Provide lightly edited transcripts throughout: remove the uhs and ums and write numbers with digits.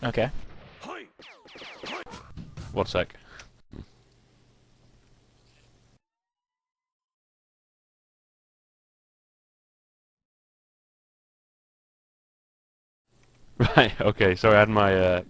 Okay. 1 sec. Right, okay, sorry, I had my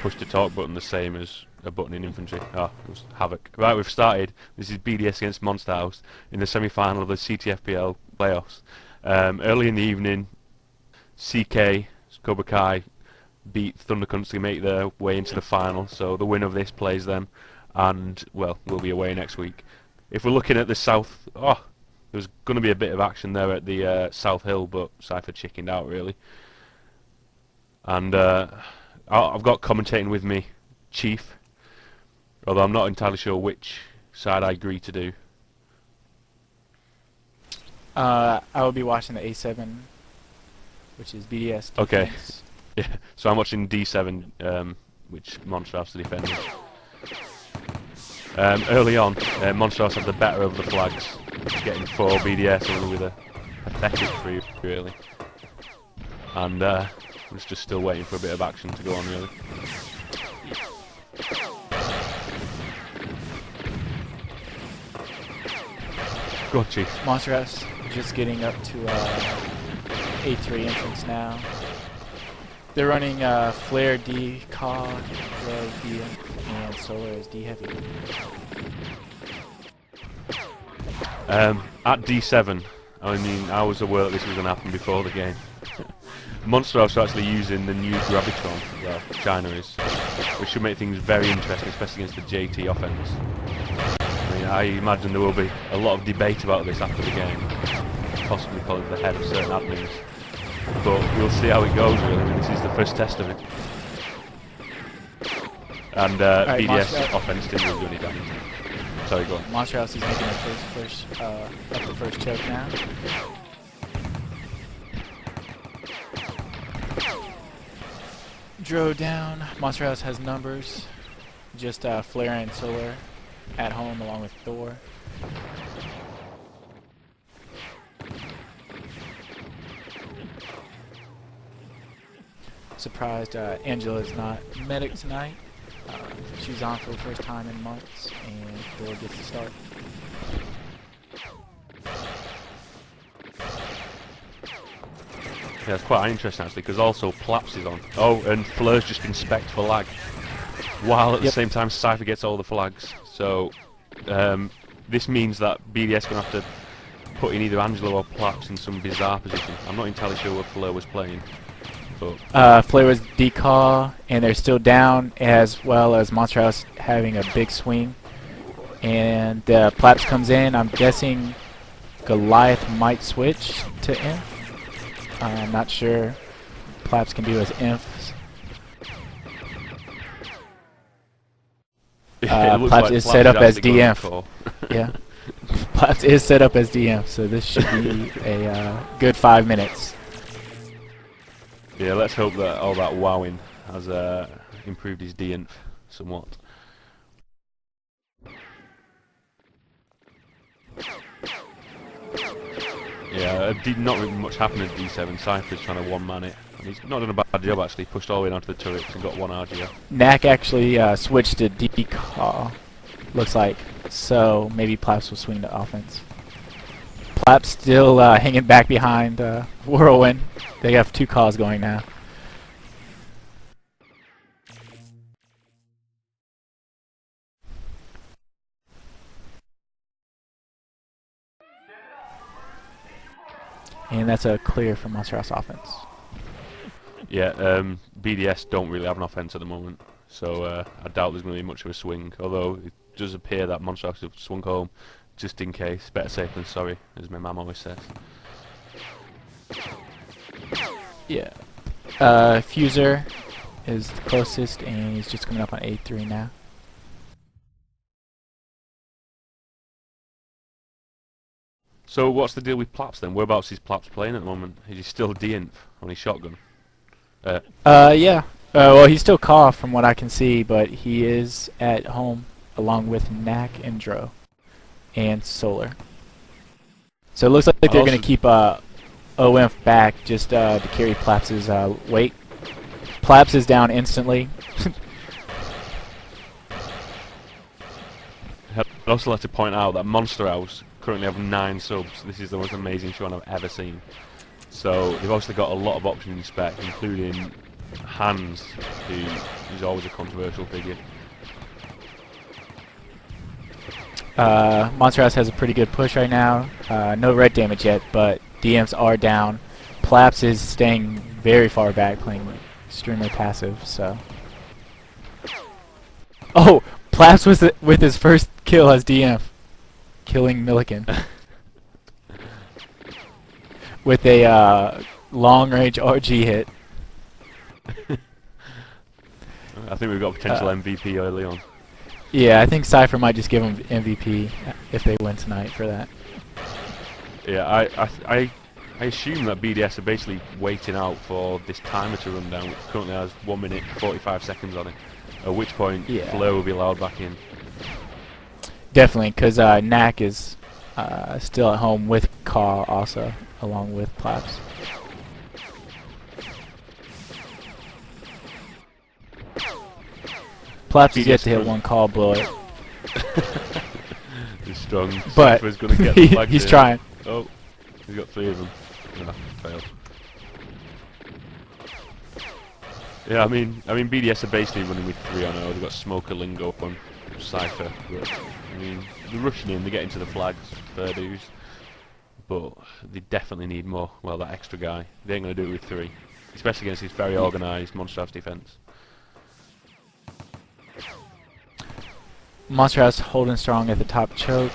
push to talk button the same as a button in infantry. Ah, it was Havoc. Right, we've started. This is BDS against Monster House in the semi-final of the CTFPL playoffs. Early in the evening, CK, Cobra Kai, beat Thundercunts to make their way into the final, so the winner of this plays them, and, well, we'll be away next week. If we're looking at the south... Oh, there's going to be a bit of action there at the South Hill, but Cypher chickened out, really. And I've got commentating with me, Chief, although I'm not entirely sure which side I agree to do. I will be watching the A7, which is BDS defense. Okay. Yeah, so I'm watching D7, which Monster House are defending. Early on, Monster House had the better of the flags, getting 4 BDS only with a pathetic 3, really. And was just still waiting for a bit of action to go on, really. Go on, Chief. Monster House just getting up to A3 entrance now. They're running Flare D, Cog, Red D, and Solar as D Heavy. At D7, I mean, I was aware that this was going to happen before the game. Monster House are actually using the new Gravitron, well, China is, which should make things very interesting, especially against the JT offense. I mean, I imagine there will be a lot of debate about this after the game, possibly calling for the head of certain admins. But we'll see how it goes, really. I mean, this is the first test of it. And right, BDS offense didn't really do any damage. Sorry, go on. Monster House is making the first push up the first choke now. Dro down. Monster House has numbers. Just Flare and Solar at home along with Thor. Surprised Angela's not medic tonight. She's on for the first time in months, and Thor gets the start. Yeah, it's quite interesting actually, because also Plaps is on. Oh, and Fleur's just been spec'd for lag, while at the same time Cypher gets all the flags. So this means that BDS gonna have to put in either Angelo or Plaps in some bizarre position. I'm not entirely sure what Fleur was playing. Flare was decaw, and they're still down, as well as Monster House having a big swing. And Plaps comes in. I'm guessing Goliath might switch to Inf. I'm not sure Plaps can do as Inf. Plaps is set up as DF. Yeah, Plaps is set up as DF, so this should be a good 5 minutes. Yeah, let's hope that all that wowing has improved his DNF somewhat. Yeah, not really much happened at D7. Cypher's trying to one-man it. And he's not done a bad job actually, pushed all the way down to the turrets and got 1 RGR. Knack actually switched to decaw, looks like, so maybe Plaps will swing to offense. Plaps still hanging back behind Whirlwind. They have 2 calls going now. And that's a clear for Monster House offense. Yeah, BDS don't really have an offense at the moment, so I doubt there's going to be much of a swing, although it does appear that Monster House have swung home just in case. Better safe than sorry, as my mum always says. Yeah. Fuser is the closest, and he's just coming up on A3 now. So what's the deal with Plaps then? Whereabouts is Plaps playing at the moment? Is he still D-inf on his shotgun? Yeah. Well, he's still Caw from what I can see, but he is at home along with Knack and Dro and Solar. So it looks like they're going to keep OF back just to carry Plaps's weight. Plaps is down instantly. I'd also like to point out that Monster House currently have 9 subs. This is the most amazing show I've ever seen. So they've also got a lot of options in spec, including Hans, who is always a controversial figure. Monster House has a pretty good push right now. No red damage yet, but DMs are down. Plaps is staying very far back, playing extremely passive. So, oh, Plaps with his first kill as DM, killing Milliken with a long-range RG hit. I think we've got potential MVP early on. Yeah, I think Cypher might just give him MVP if they win tonight for that. Yeah, I assume that BDS are basically waiting out for this timer to run down, which currently has 1 minute 45 seconds on it. At which point, Fleur will be allowed back in. Definitely, because Knack is still at home with Caw also, along with Plaps. Plaps is yet to hit one Caw bullet. He's strong. But gonna get the flag he's here. trying. Oh, he's got 3 of them. No, failed. Yeah, I mean BDS are basically running with 3 on 0. They've got Smoker, Lingo, and Cypher. But, I mean, they're rushing in. They're getting to the flags, fair dues. But they definitely need more. Well, that extra guy. They ain't gonna do it with 3, especially against this very organised Monster House defense. Monster House holding strong at the top choke.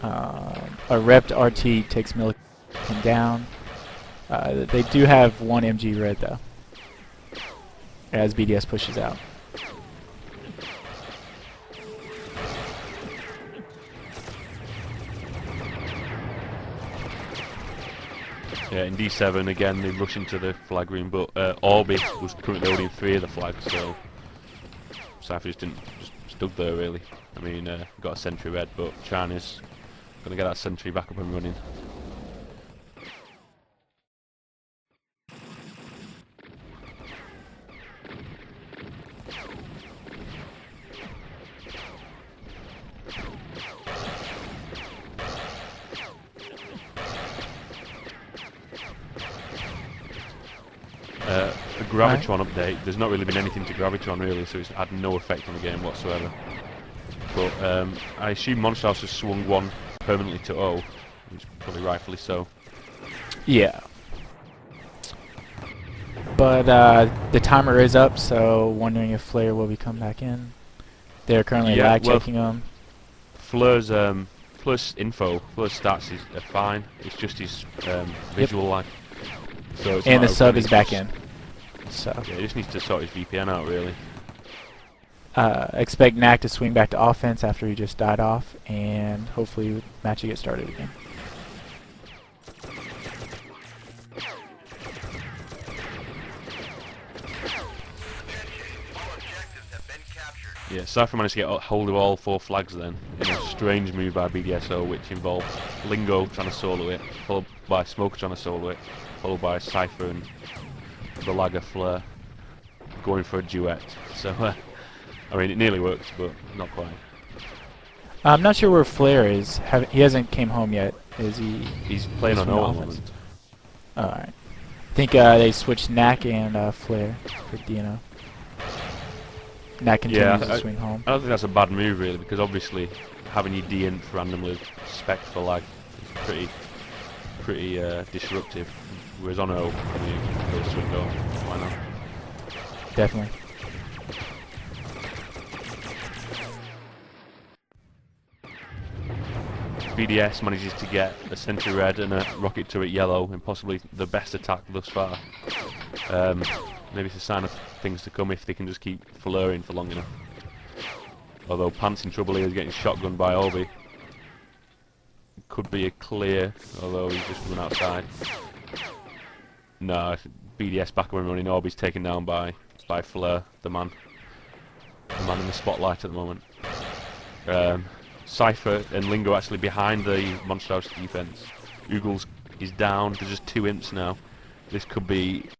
A repped RT takes Milliken down. They do have 1 MG red though, as BDS pushes out. Yeah, in D7 again they rush into the flag room, but Orbi was currently holding 3 of the flags, so Cypher just stood there really. I mean, got a sentry red, but China's gonna get that sentry back up and running. The Gravitron update, there's not really been anything to Gravitron really, so it's had no effect on the game whatsoever. But I assume Monster House has swung 1 permanently to 0, which probably rightfully so. Yeah. But the timer is up, so wondering if Flare will be coming back in. They're currently lag checking them. Fleur's info, Fleur's stats are fine. It's just his visual lag. So it's and the sub is back in. So yeah, he just needs to sort his VPN out really. Expect Knack to swing back to offense after he just died off, and hopefully match will get started again. Yeah, Cypher managed to get hold of all 4 flags then, in a strange move by BDSO, which involved Lingo trying to solo it, followed by Smoker trying to solo it, followed by Cypher and the lagger Flare going for a duet. So, I mean, it nearly worked, but not quite. I'm not sure where Flare is. He hasn't came home yet. Is he? He's playing on offense. Alright. I think they switched Knack and Flare for DNO. Knack continues to swing home. I don't think that's a bad move really, because obviously having your D-inf randomly spec for lag is pretty disruptive. Whereas on O, you go swing go. Why not? Definitely. BDS manages to get a sentry red and a rocket turret yellow, and possibly the best attack thus far. Maybe it's a sign of things to come if they can just keep flurrying for long enough. Although Pants in trouble here is getting shotgunned by Orbi. Could be a clear, although he's just run outside. No, BDS back up and running. Orbi's taken down by Fleur, the man in the spotlight at the moment. Cypher and Lingo actually behind the Monster House defense. Oogle's He's down. There's just 2 imps now. This could be